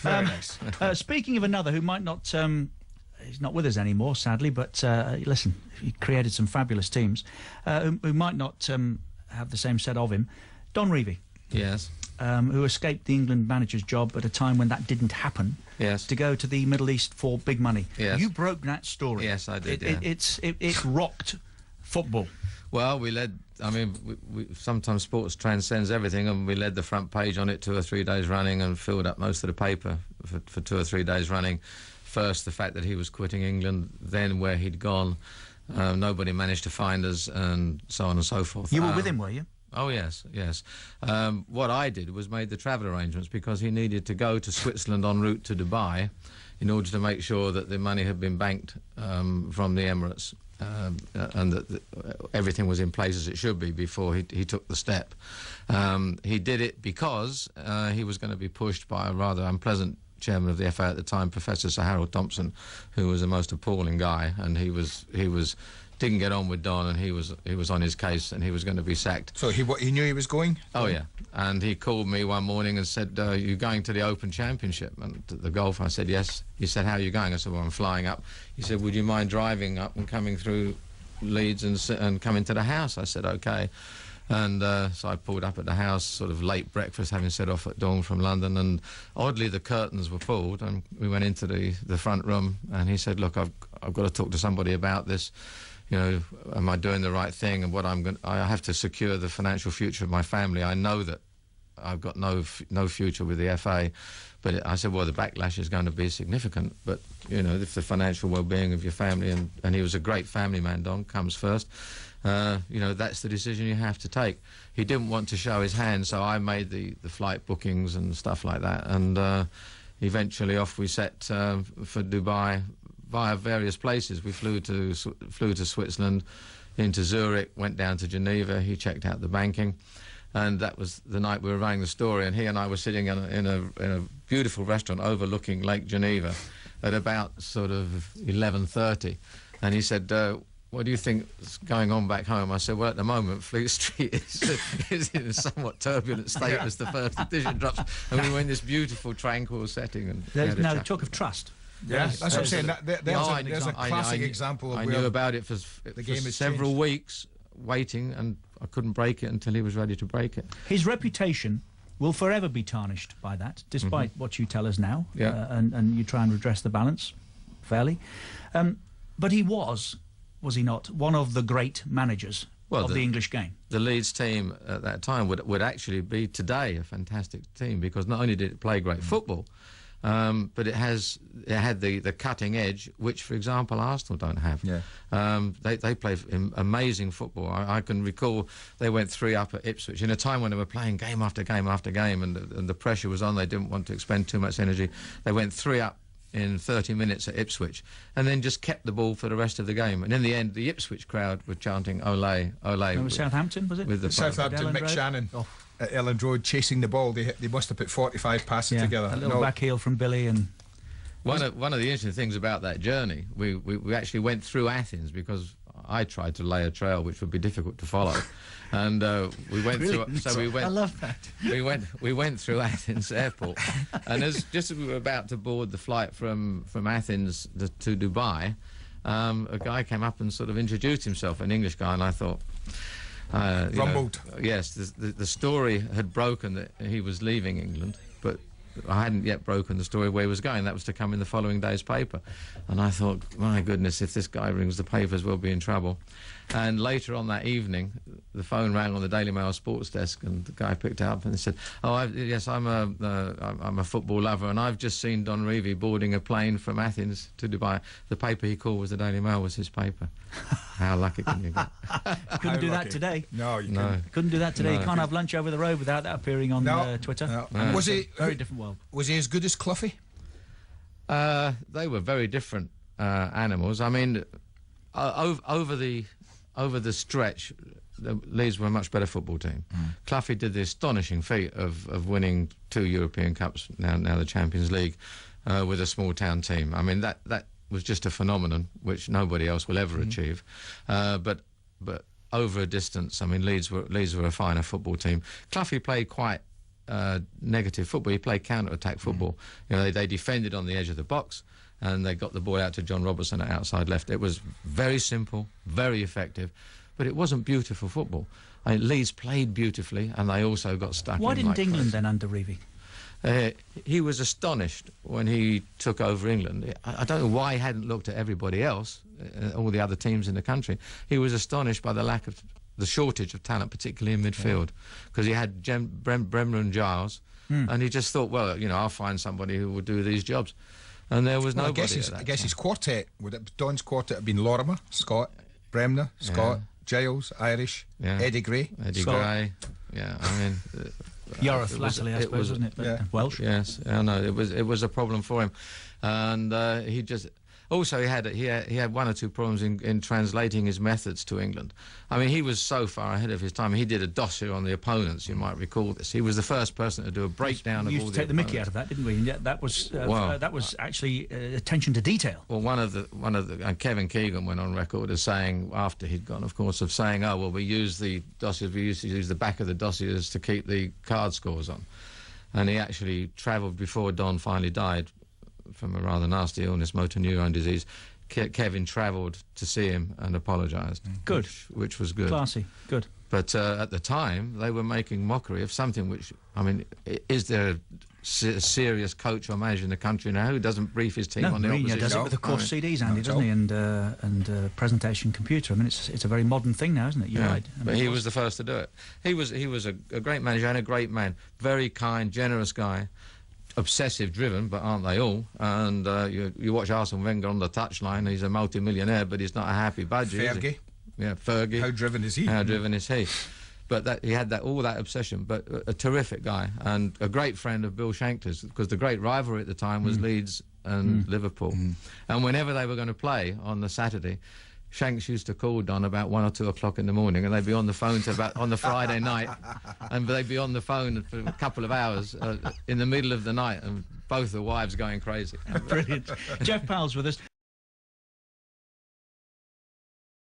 Very nice. Speaking of another who might not... he's not with us anymore, sadly, but listen, he created some fabulous teams who might not have the same set of him. Don Revie. Yes. Who escaped the England manager's job at a time when that didn't happen. Yes. To go to the Middle East for big money. Yes. You broke that story. Yes, I did. It rocked football. Well, we led. I mean, we sometimes sports transcends everything, and we led the front page on it 2 or 3 days running, and filled up most of the paper for 2 or 3 days running. First, the fact that he was quitting England, then where he'd gone. Nobody managed to find us, and so on and so forth. You were with him, were you? Oh, yes, yes. What I did was made the travel arrangements because he needed to go to Switzerland en route to Dubai in order to make sure that the money had been banked from the Emirates and that everything was in place as it should be before he took the step. He did it because he was going to be pushed by a rather unpleasant chairman of the FA at the time, Professor Sir Harold Thompson, who was the most appalling guy, and he didn't get on with Don, and he was on his case, and he was going to be sacked. So he knew he was going? Oh yeah, and he called me one morning and said, "You're going to the Open Championship and the golf?" I said, "Yes." He said, "How are you going?" I said, "Well, I'm flying up." He said, "Would you mind driving up and coming through Leeds and coming to the house?" I said, "Okay." And so I pulled up at the house, sort of late breakfast, having set off at dawn from London, and oddly the curtains were pulled, and we went into the front room, and he said, "Look, I've got to talk to somebody about this. You know, am I doing the right thing? And I have to secure the financial future of my family. I know that I've got no future with the FA." But I said, "Well, the backlash is going to be significant. But, you know, if the financial well-being of your family," and he was a great family man, Don, comes first, you know, that's the decision you have to take. He didn't want to show his hand, so I made the flight bookings and stuff like that. And eventually off we set for Dubai via various places. We flew to Switzerland, into Zurich, went down to Geneva. He checked out the banking. And that was the night we were running the story, and he and I were sitting in a beautiful restaurant overlooking Lake Geneva at about sort of 11:30, and he said, "What do you think is going on back home?" I said, "Well, at the moment, Fleet Street is in a somewhat turbulent state as the first edition drops, and we were in this beautiful, tranquil setting." And now the talk of trust. Yeah, that's what I'm saying. There's a classic example of I where knew about it for several weeks, waiting, and I couldn't break it until he was ready to break it. His reputation will forever be tarnished by that, despite what you tell us now. Yeah. And you try and redress the balance fairly. But he was he not, one of the great managers of the English game? The Leeds team at that time would actually be today a fantastic team, because not only did it play great football, but it had the cutting edge, which, for example, Arsenal don't have. Yeah. They play amazing football. I can recall they went 3 up at Ipswich in a time when they were playing game after game after game, and the pressure was on. They didn't want to expend too much energy. They went 3 up in 30 minutes at Ipswich, and then just kept the ball for the rest of the game. And in the end, the Ipswich crowd were chanting "Ole, Ole." It was Southampton, was it? With the Southampton, Mick Shannon. Oh. At Elland Road, chasing the ball. They must have put 45 passes together. A little back heel from Billy. And one of the interesting things about that journey, we actually went through Athens, because I tried to lay a trail which would be difficult to follow, and we went through. So we went. I love that. We went through Athens airport, and just as we were about to board the flight from Athens to Dubai, a guy came up and sort of introduced himself, an English guy, and I thought. Rumbled. Yes, the story had broken that he was leaving England, but I hadn't yet broken the story where he was going. That was to come in the following day's paper. And I thought, my goodness, if this guy rings the papers, we'll be in trouble. And later on that evening, the phone rang on the Daily Mail sports desk, and the guy picked it up and he said, "Oh, yes, I'm a football lover, and I've just seen Don Revie boarding a plane from Athens to Dubai." The paper he called was the Daily Mail, was his paper. How lucky can you get? Couldn't do that today. No, you couldn't. Couldn't do that today. You can't have lunch over the road without that appearing on Twitter. No. Was he very different world? Was he as good as Cloughy? They were very different animals. I mean, over the stretch, the Leeds were a much better football team. Cloughy did the astonishing feat of winning 2 European Cups, now the Champions League, with a small town team. I mean, that was just a phenomenon which nobody else will ever achieve. But over a distance, I mean, Leeds were a finer football team. Cloughy played quite negative football. He played counter-attack football. You know, they defended on the edge of the box, and they got the ball out to John Robertson at outside left. It was very simple, very effective, but it wasn't beautiful football. I mean, Leeds played beautifully, and they also got stuck. Why in didn't like England crazy. then under Revie? He was astonished when he took over England. I don't know why he hadn't looked at everybody else, all the other teams in the country. He was astonished by the shortage of talent, particularly in midfield, because he had Bremner and Giles, and he just thought, well, you know, I'll find somebody who will do these jobs. And there was nobody. I guess his quartet, Don's quartet have been Lorimer, Scott, Bremner, Scott, Giles, Irish, Eddie Gray. Eddie Gray, yeah, I mean... Yareth latterly, I suppose, wasn't it? But Welsh. Yes, I know it was a problem for him, and he just also he had one or two problems in translating his methods to England. I mean, he was so far ahead of his time. He did a dossier on the opponents. You might recall this. He was the first person to do a breakdown of all the. We used to take the mickey out of that, didn't we? And yet that was actually attention to detail. Well, one of the Kevin Keegan went on record as saying, after he'd gone, of course, of saying, oh well, we use the dossiers, we used to use the back of the dossiers to keep the card scores on, and he actually travelled before Don finally died from a rather nasty illness, motor neurone disease. Kevin travelled to see him and apologised. Good. Which was good. Classy. Good. But at the time, they were making mockery of something which, I mean, is there a serious coach or manager in the country now who doesn't brief his team on the Mourinho opposition? does it with the course CDs, Andy, doesn't he? And presentation computer. I mean, it's a very modern thing now, isn't it? You're right. I mean, but he was the first to do it. He was a great manager and a great man. Very kind, generous guy. Obsessive driven, but aren't they all? And you watch Arsene Wenger on the touchline, he's a multi-millionaire, but he's not a happy budgie. Fergie. Yeah, Fergie. How driven is he? How driven is he? But he had all that obsession, but a terrific guy and a great friend of Bill Shankly's, because the great rivalry at the time was Leeds and Liverpool. And whenever they were going to play on the Saturday, Shanks used to call Don about 1 or 2 o'clock in the morning, and they'd be on the phone on the Friday night, and they'd be on the phone for a couple of hours in the middle of the night, and both the wives going crazy. Brilliant. Jeff Powell's with us.